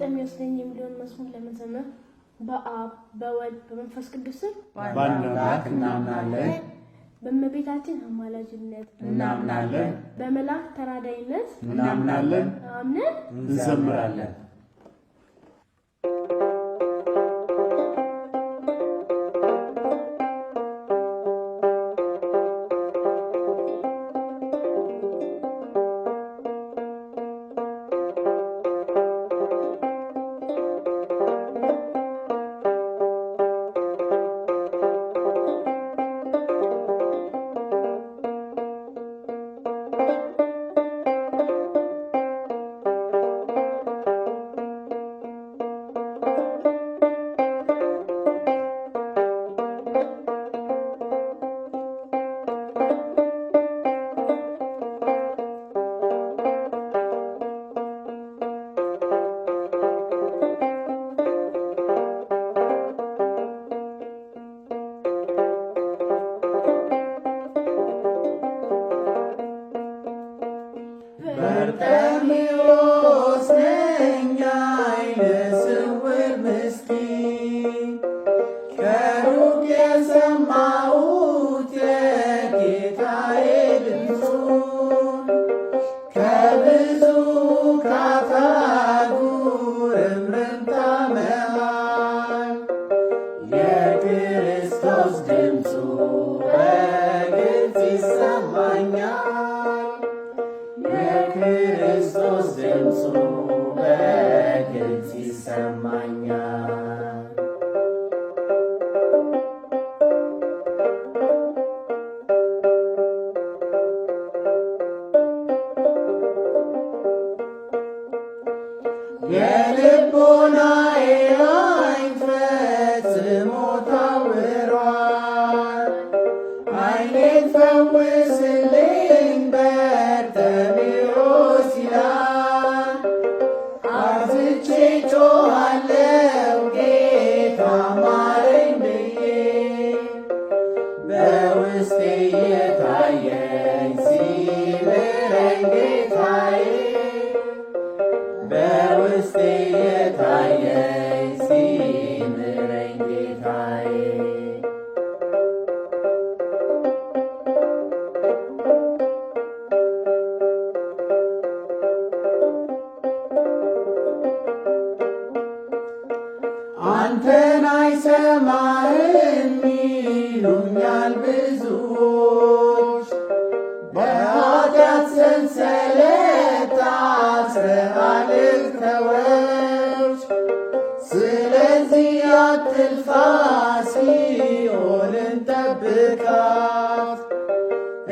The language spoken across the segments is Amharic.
በርጤሜዎስ ነኝ የሚለውን መዝሙር ለመዘመር በአብ በወልድ በመንፈስ ቅዱስ በአምላክ እናምናለን። በእመቤታችን አማላጅነት እናምናለን። በመላእክት ተራዳኢነት እናምናለን። አምነን እንዘምራለን። በርጤሜዎስ ነኝ ዓይነ ስውር ምስኪን ከሩቅ የሰማሁት የጌታዬ ድምፁን ከብዙ ካታጉ እምርምታ መሃል የክርስቶስ ድምፁ በግልጽ ይሰማኛል። የክርስቶስ ድምፁ በግልጽ ይሰማኛል። የልቦናዬ ዓይን ፈጽሞ ታውሯል። ዓይኔን ፈውስልኝ በርጤሜዎስ ይላል። አብዝቼ ጮኻለሁ ጌታ ማረኝ ብዬ በውስጤ የታየኝ ሲምረኝ ጌታዬ በውስጤ የታየኝ ሲምረኝ ጌታዬ አንተን አይሰማህም ይሉኛል ብዙዎች በኃጢአት ሰንሰለት ታስረሃል ተወች። ስለዚህ አትልፋ ሲኦልን ጠብቃት።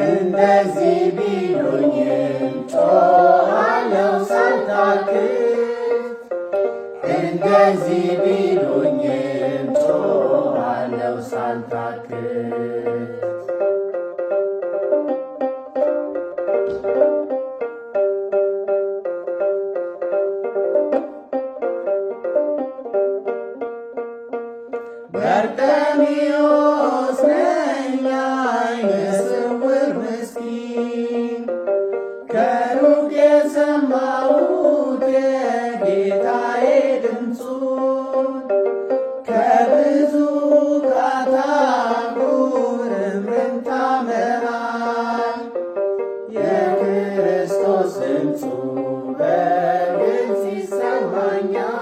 እንደዚህ ቢሉኝም ጮኻለሁ ሳልታክት እንደዚህ ቢሉኝም ጮኻለሁ ሳልታክት። በርጤሜዎስ ነኝ ዓይነ ስውር ምስኪን ከሩቅ የሰማሁት የጌታዬ ድምፁን ከብዙ ካታጉ እምርምታ መሃል የክርስቶስ ድምፁ በግልጽ ይሰማኛል።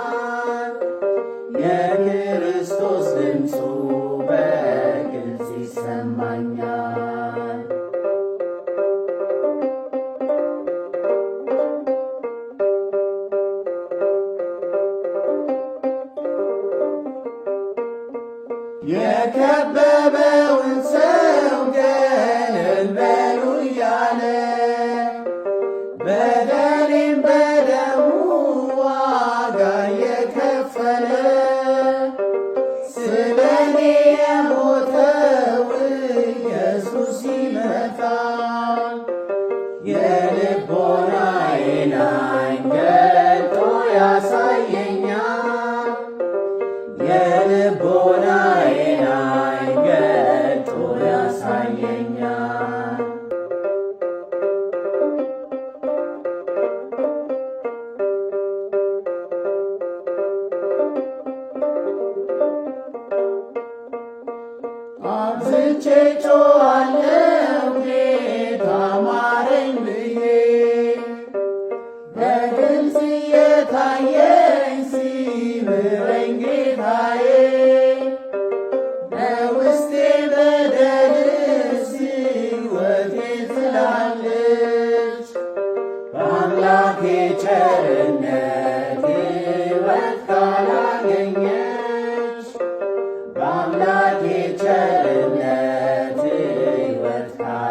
የክርስቶስ ድምፁ በግልጽ ይሰማኛል። የከበበውን ሰው ገለል በሉ እያለ በደሌን በደሙ ዋጋ የከፈለ ስለኔ የሞተው ኢየሱስ ይመጣል። የልቦናዬን ዓይን ገልጦ ያሳየኛል። የልቦናዬን ዓይን ገልጦ ያሳየኛል።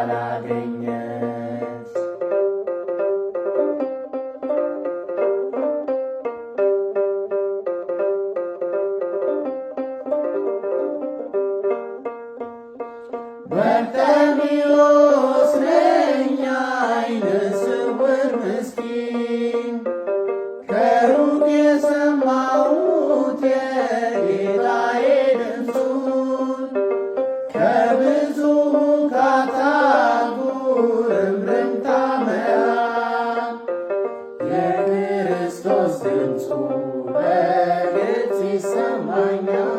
ባላገኘት በርጤሜዎስ ነኝ ዓይነ ስውር ምስኪን ከሩቅ የሰማሁት የጌታዬ ድምፁን ከብዙ ሁካታ ጉርምርምታ መሃል የክርስቶስ ድምፁ በግልጽ ይሰማኛል።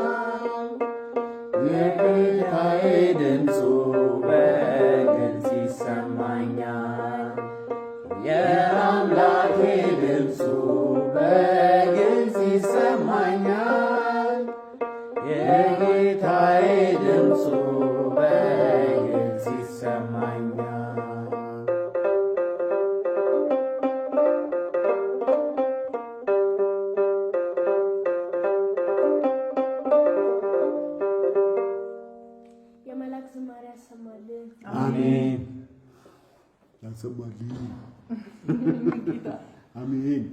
የጌታዬ ድምፁ በግልጽ ይሰማኛል። የአምላኬ ድምፁ በግልጽ ይሰማኛል። የጌታዬ ድምፁ በግልጽ ይሰማኛል። የመላእክት ዝማሬ ያሰማልን። አሜን። ያሰማልን። አሜን።